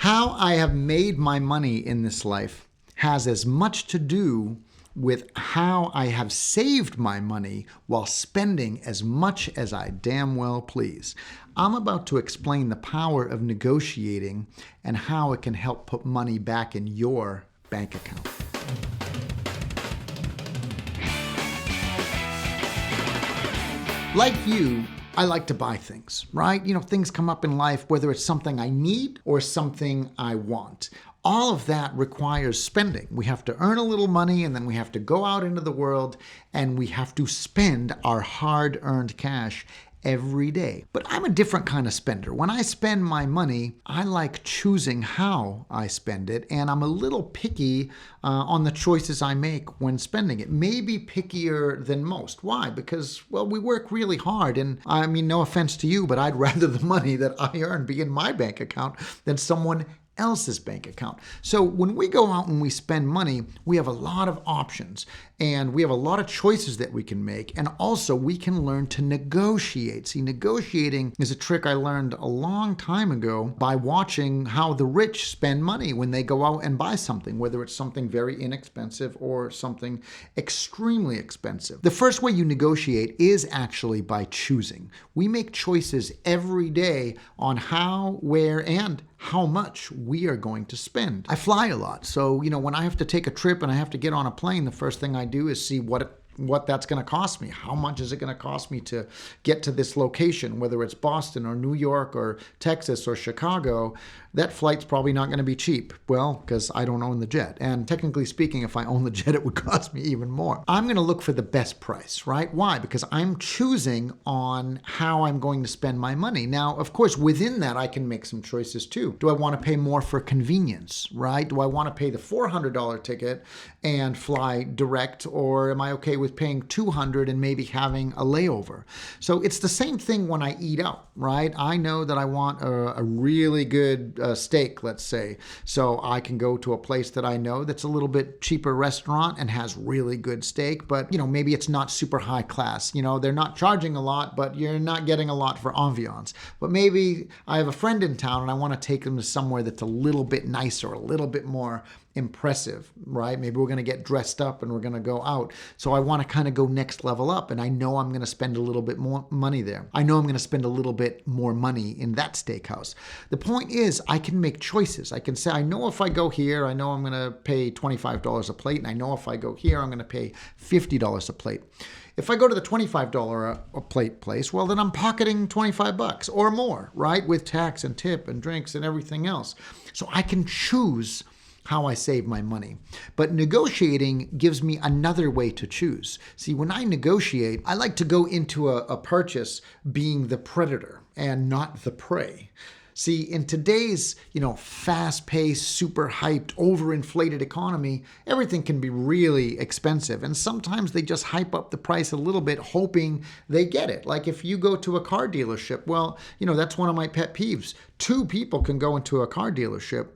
How I have made my money in this life has as much to do with how I have saved my money while spending as much as I damn well please. I'm about to explain the power of negotiating and how it can help put money back in your bank account. Like you, I like to buy things, right? Things come up in life, whether it's something I need or something I want. All of that requires spending. We have to earn a little money, and then we have to go out into the world and we have to spend our hard-earned cash every day. But I'm a different kind of spender. When I spend my money, I like choosing how I spend it, and I'm a little picky on the choices I make when spending it. Maybe pickier than most. Why? Because, well, we work really hard, and I mean, no offense to you, but I'd rather the money that I earn be in my bank account than someone else's bank account. So when we go out and we spend money, we have a lot of options and we have a lot of choices that we can make. And also we can learn to negotiate. See, negotiating is a trick I learned a long time ago by watching how the rich spend money when they go out and buy something, whether it's something very inexpensive or something extremely expensive. The first way you negotiate is actually by choosing. We make choices every day on how, where, and how much we are going to spend. I fly a lot, so when I have to take a trip and I have to get on a plane, the first thing I do is see what that's going to cost me. How much is it going to cost me to get to this location, whether it's Boston or New York or Texas or Chicago? That flight's probably not going to be cheap. Well, because I don't own the jet. And technically speaking, if I own the jet, it would cost me even more. I'm going to look for the best price, right? Why? Because I'm choosing on how I'm going to spend my money. Now, of course, within that, I can make some choices too. Do I want to pay more for convenience, right? Do I want to pay the $400 ticket and fly direct, or am I okay with paying $200 and maybe having a layover? So it's the same thing when I eat out, right? I know that I want a really good steak, let's say. So I can go to a place that I know that's a little bit cheaper restaurant and has really good steak, but maybe it's not super high class. They're not charging a lot, but you're not getting a lot for ambiance. But maybe I have a friend in town and I want to take them to somewhere that's a little bit nicer, a little bit more impressive, right? Maybe we're going to get dressed up and we're going to go out. So I want to kind of go next level up, and I know I'm going to spend a little bit more money there. I know I'm going to spend a little bit more money in that steakhouse. The point is, I can make choices. I can say, I know if I go here, I know I'm going to pay $25 a plate, and I know if I go here, I'm going to pay $50 a plate. If I go to the $25 a plate place, well, then I'm pocketing $25 or more, right? With tax and tip and drinks and everything else. So I can choose how I save my money. But negotiating gives me another way to choose. See, when I negotiate, I like to go into a purchase being the predator and not the prey. See, in today's, fast-paced, super hyped, overinflated economy, everything can be really expensive. And sometimes they just hype up the price a little bit, hoping they get it. Like if you go to a car dealership, well, that's one of my pet peeves. Two people can go into a car dealership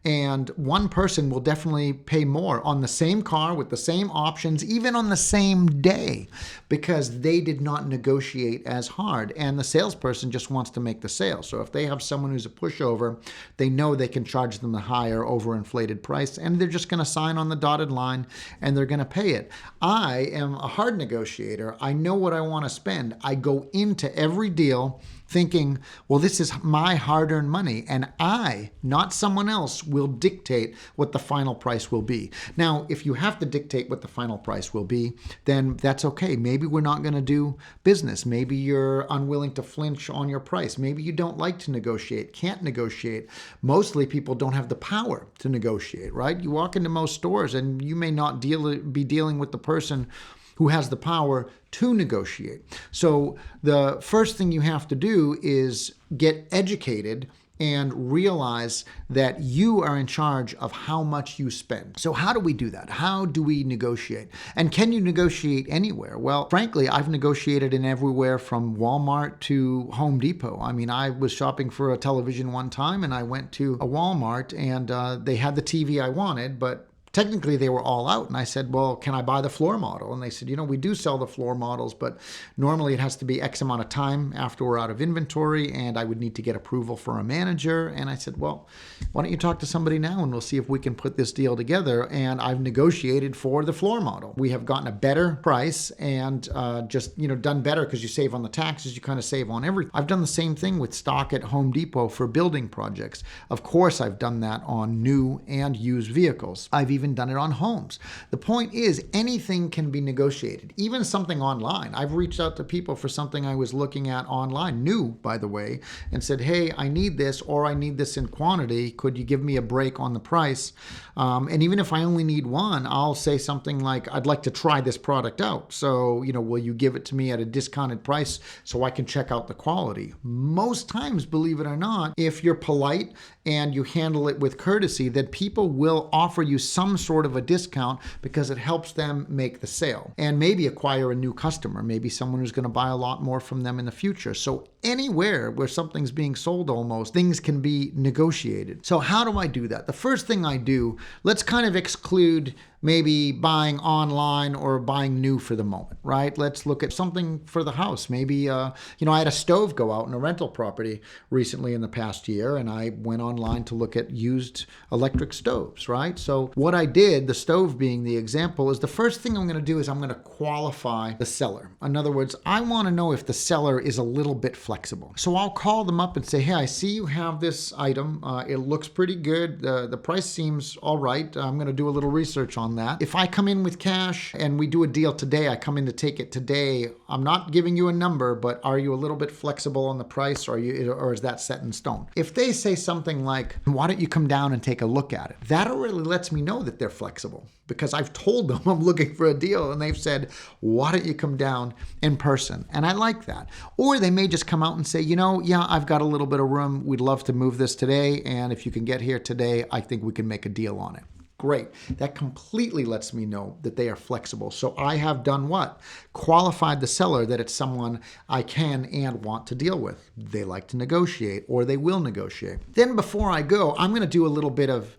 and one person will definitely pay more on the same car with the same options, even on the same day, because they did not negotiate as hard. And the salesperson just wants to make the sale. So if they have someone who's a pushover, they know they can charge them the higher overinflated price, and they're just going to sign on the dotted line and they're going to pay it. I am a hard negotiator. I know what I want to spend. I go into every deal thinking, well, this is my hard-earned money, and I, not someone else, will dictate what the final price will be. Now, if you have to dictate what the final price will be, then that's okay. Maybe we're not going to do business. Maybe you're unwilling to flinch on your price. Maybe you don't like to negotiate, can't negotiate. Mostly people don't have the power to negotiate, right? You walk into most stores and you may not be dealing with the person who has the power to negotiate. So the first thing you have to do is get educated and realize that you are in charge of how much you spend. So how do we do that? How do we negotiate? And can you negotiate anywhere? Well, frankly, I've negotiated in everywhere from Walmart to Home Depot. I mean, I was shopping for a television one time and I went to a Walmart and they had the TV I wanted, but technically they were all out. And I said, well, can I buy the floor model? And they said, we do sell the floor models, but normally it has to be X amount of time after we're out of inventory, and I would need to get approval for a manager. And I said, well, why don't you talk to somebody now and we'll see if we can put this deal together. And I've negotiated for the floor model. We have gotten a better price and just done better because you save on the taxes, you kind of save on everything. I've done the same thing with stock at Home Depot for building projects. Of course, I've done that on new and used vehicles. I've even done it on homes. The point is, anything can be negotiated, even something online. I've reached out to people for something I was looking at online, new, by the way, and said, hey, I need this, or I need this in quantity. Could you give me a break on the price? And even if I only need one, I'll say something like, I'd like to try this product out. So, will you give it to me at a discounted price so I can check out the quality? Most times, believe it or not, if you're polite and you handle it with courtesy, then people will offer you some sort of a discount because it helps them make the sale and maybe acquire a new customer, maybe someone who's going to buy a lot more from them in the future. So anywhere where something's being sold, almost, things can be negotiated. So how do I do that? The first thing I do, let's kind of exclude maybe buying online or buying new for the moment, right? Let's look at something for the house. Maybe, I had a stove go out in a rental property recently in the past year, and I went online to look at used electric stoves, right? So what I did, the stove being the example, is the first thing I'm going to do is I'm going to qualify the seller. In other words, I want to know if the seller is a little bit flexible. So I'll call them up and say, hey, I see you have this item. It looks pretty good. The price seems all right. I'm going to do a little research on that. If I come in with cash and we do a deal today, I come in to take it today, I'm not giving you a number, but are you a little bit flexible on the price, or is that set in stone? If they say something like, why don't you come down and take a look at it? That already lets me know that they're flexible, because I've told them I'm looking for a deal and they've said, why don't you come down in person? And I like that. Or they may just come out and say, yeah, I've got a little bit of room. We'd love to move this today. And if you can get here today, I think we can make a deal on it. Great. That completely lets me know that they are flexible. So I have done what? Qualified the seller that it's someone I can and want to deal with. They like to negotiate, or they will negotiate. Then before I go, I'm going to do a little bit of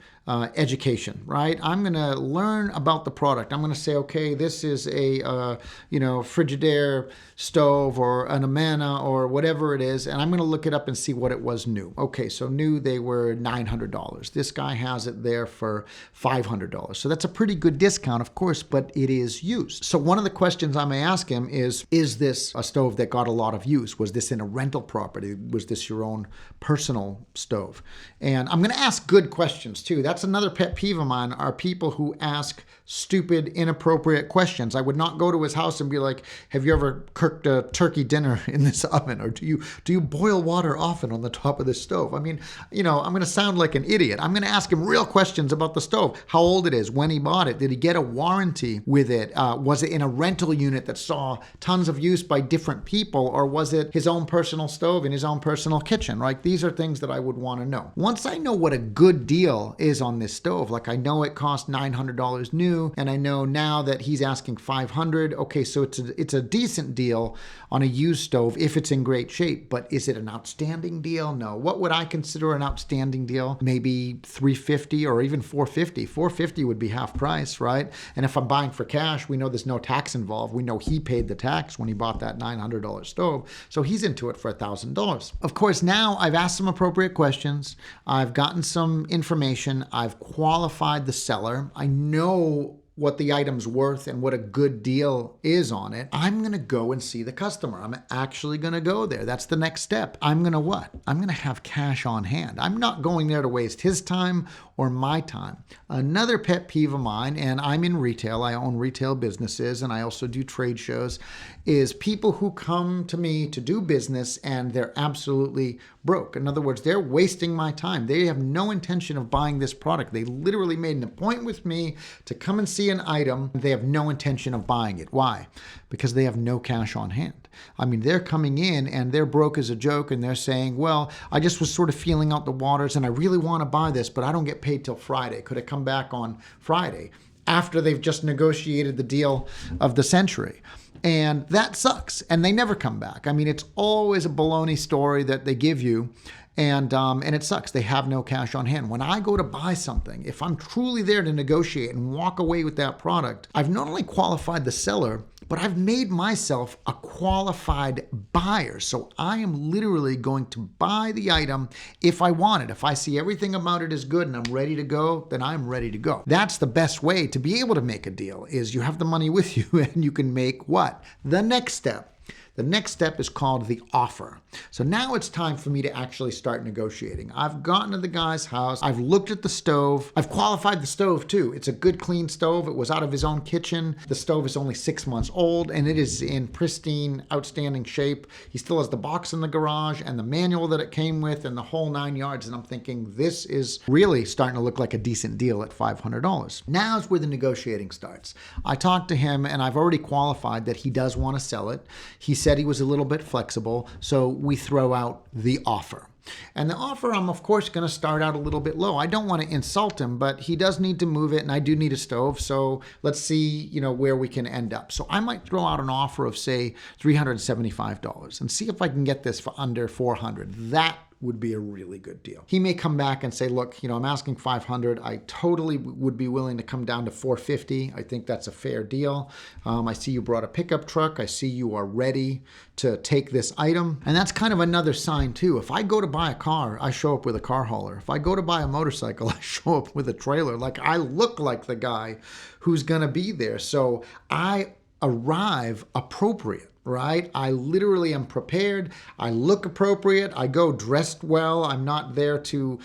education, right? I'm going to learn about the product. I'm going to say, okay, this is a, Frigidaire stove or an Amana or whatever it is, and I'm going to look it up and see what it was new. Okay, so new, they were $900. This guy has it there for $500. So that's a pretty good discount, of course, but it is used. So one of the questions I may ask him is this a stove that got a lot of use? Was this in a rental property? Was this your own personal stove? And I'm going to ask good questions too. That's another pet peeve of mine, are people who ask stupid, inappropriate questions. I would not go to his house and be like, have you ever cooked a turkey dinner in this oven? Or do you boil water often on the top of this stove? I mean, I'm going to sound like an idiot. I'm going to ask him real questions about the stove. How old it is, when he bought it, did he get a warranty with it? Was it in a rental unit that saw tons of use by different people, or was it his own personal stove in his own personal kitchen, right? These are things that I would want to know. Once I know what a good deal is on this stove, like I know it cost $900 new, and I know now that he's asking $500. Okay, so it's a decent deal on a used stove if it's in great shape, but is it an outstanding deal? No. What would I consider an outstanding deal? Maybe $350 or even $450. $450 would be half price, right? And if I'm buying for cash, we know there's no tax involved. We know he paid the tax when he bought that $900 stove, so he's into it for $1,000. Of course, now I've asked some appropriate questions. I've gotten some information. I've qualified the seller. I know what the item's worth and what a good deal is on it. I'm going to go and see the customer. I'm actually going to go there. That's the next step. I'm going to what? I'm going to have cash on hand. I'm not going there to waste his time or my time. Another pet peeve of mine, and I'm in retail, I own retail businesses, and I also do trade shows, is people who come to me to do business and they're absolutely broke. In other words, they're wasting my time. They have no intention of buying this product. They literally made an appointment with me to come and see an item. They have no intention of buying it. Why? Because they have no cash on hand. I mean, they're coming in and they're broke as a joke, and they're saying, well, I just was sort of feeling out the waters and I really want to buy this, but I don't get paid till Friday. Could it come back on Friday? After they've just negotiated the deal of the century. And that sucks. And they never come back. I mean, it's always a baloney story that they give you. And it sucks. They have no cash on hand. When I go to buy something, if I'm truly there to negotiate and walk away with that product, I've not only qualified the seller, but I've made myself a qualified buyer. So I am literally going to buy the item if I want it. If I see everything about it is good and I'm ready to go, then I'm ready to go. That's the best way to be able to make a deal, is you have the money with you and you can make what? The next step. The next step is called the offer. So now it's time for me to actually start negotiating. I've gotten to the guy's house. I've looked at the stove. I've qualified the stove too. It's a good, clean stove. It was out of his own kitchen. The stove is only 6 months old and it is in pristine, outstanding shape. He still has the box in the garage and the manual that it came with and the whole 9 yards. And I'm thinking, this is really starting to look like a decent deal at $500. Now is where the negotiating starts. I talked to him and I've already qualified that he does want to sell it. He said he was a little bit flexible, so we throw out the offer. And the offer, I'm of course going to start out a little bit low. I don't want to insult him, but he does need to move it and I do need a stove. So let's see, where we can end up. So I might throw out an offer of say $375 and see if I can get this for under $400. That would be a really good deal. He may come back and say, look, I'm asking $500. I totally would be willing to come down to $450. I think that's a fair deal. I see you brought a pickup truck. I see you are ready to take this item. And that's kind of another sign too. If I go to buy a car, I show up with a car hauler. If I go to buy a motorcycle, I show up with a trailer. Like, I look like the guy who's gonna be there. So I arrive appropriate. Right? I literally am prepared. I look appropriate. I go dressed well. I'm not there to,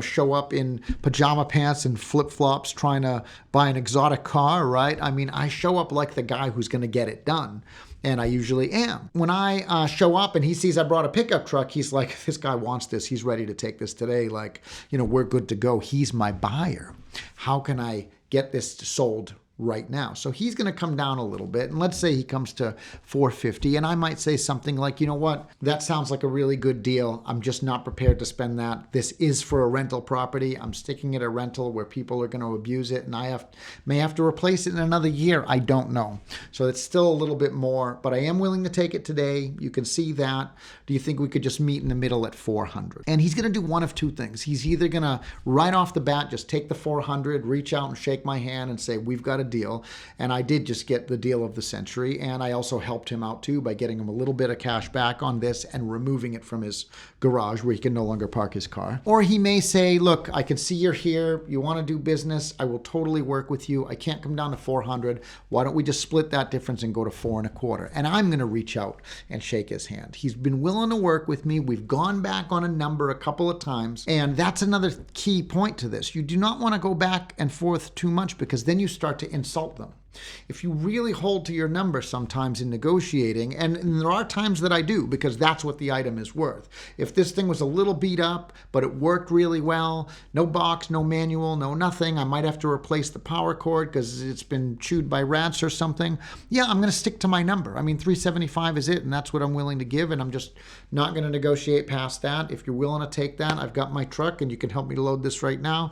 show up in pajama pants and flip-flops trying to buy an exotic car, right? I mean, I show up like the guy who's going to get it done. And I usually am. When I show up and he sees I brought a pickup truck, he's like, this guy wants this. He's ready to take this today. Like, we're good to go. He's my buyer. How can I get this sold right now? So he's going to come down a little bit. And let's say he comes to $450. And I might say something like, you know what? That sounds like a really good deal. I'm just not prepared to spend that. This is for a rental property. I'm sticking at a rental where people are going to abuse it. And I may have to replace it in another year. I don't know. So it's still a little bit more, but I am willing to take it today. You can see that. Do you think we could just meet in the middle at 400? And he's going to do one of two things. He's either going to right off the bat, just take the 400, reach out and shake my hand and say, we've got a deal. And I did just get the deal of the century. And I also helped him out too by getting him a little bit of cash back on this and removing it from his garage where he can no longer park his car. Or he may say, look, I can see you're here. You want to do business. I will totally work with you. I can't come down to 400. Why don't we just split that difference and go to 4.25? And I'm going to reach out and shake his hand. He's been willing to work with me. We've gone back on a number a couple of times. And that's another key point to this. You do not want to go back and forth too much because then you start to insult them. If you really hold to your number sometimes in negotiating, and there are times that I do because that's what the item is worth. If this thing was a little beat up, but it worked really well, no box, no manual, no nothing, I might have to replace the power cord because it's been chewed by rats or something. Yeah, I'm going to stick to my number. I mean, $375 is it, and that's what I'm willing to give, and I'm just not going to negotiate past that. If you're willing to take that, I've got my truck, and you can help me load this right now.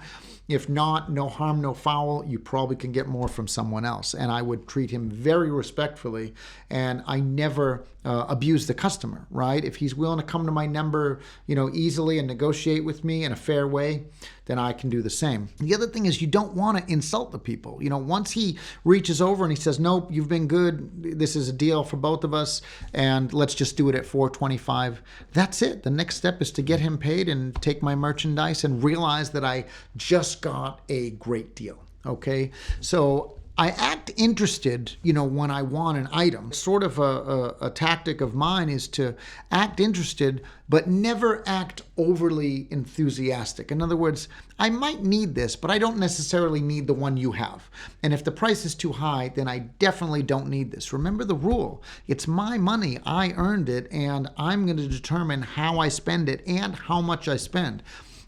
If not, no harm, no foul. You probably can get more from someone else. And I would treat him very respectfully. And I never abuse the customer, right? If he's willing to come to my number, easily and negotiate with me in a fair way, then I can do the same. The other thing is you don't want to insult the people. Once he reaches over and he says, nope, you've been good. This is a deal for both of us. And let's just do it at $425. That's it. The next step is to get him paid and take my merchandise and realize that I just got a great deal. Okay. So I act interested, when I want an item. Sort of a tactic of mine is to act interested, but never act overly enthusiastic. In other words, I might need this, but I don't necessarily need the one you have. And if the price is too high, then I definitely don't need this. Remember the rule. It's my money. I earned it, and I'm going to determine how I spend it and how much I spend.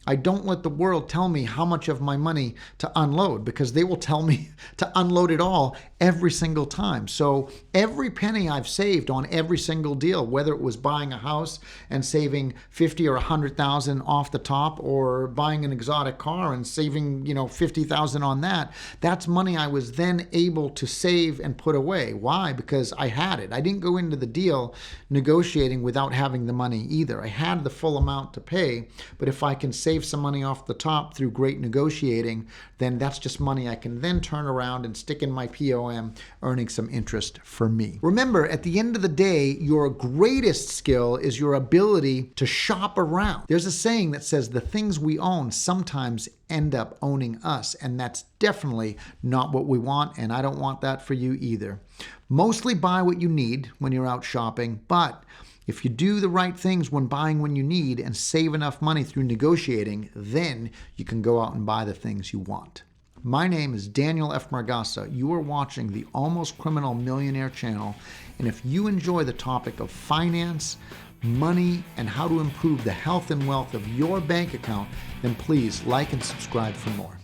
I don't let the world tell me how much of my money to unload, because they will tell me to unload it all every single time. So every penny I've saved on every single deal, whether it was buying a house and saving 50 or 100,000 off the top, or buying an exotic car and saving, 50,000 on that, that's money I was then able to save and put away. Why? Because I had it. I didn't go into the deal negotiating without having the money either. I had the full amount to pay, but if I can save some money off the top through great negotiating, then that's just money I can then turn around and stick in my POM, earning some interest for me. Remember, at the end of the day, your greatest skill is your ability to shop around. There's a saying that says the things we own sometimes end up owning us, and that's definitely not what we want, and I don't want that for you either. Mostly buy what you need when you're out shopping, but if you do the right things when buying when you need and save enough money through negotiating, then you can go out and buy the things you want. My name is Daniel F. Margasa. You are watching the Almost Criminal Millionaire channel, and if you enjoy the topic of finance, money, and how to improve the health and wealth of your bank account, then please like and subscribe for more.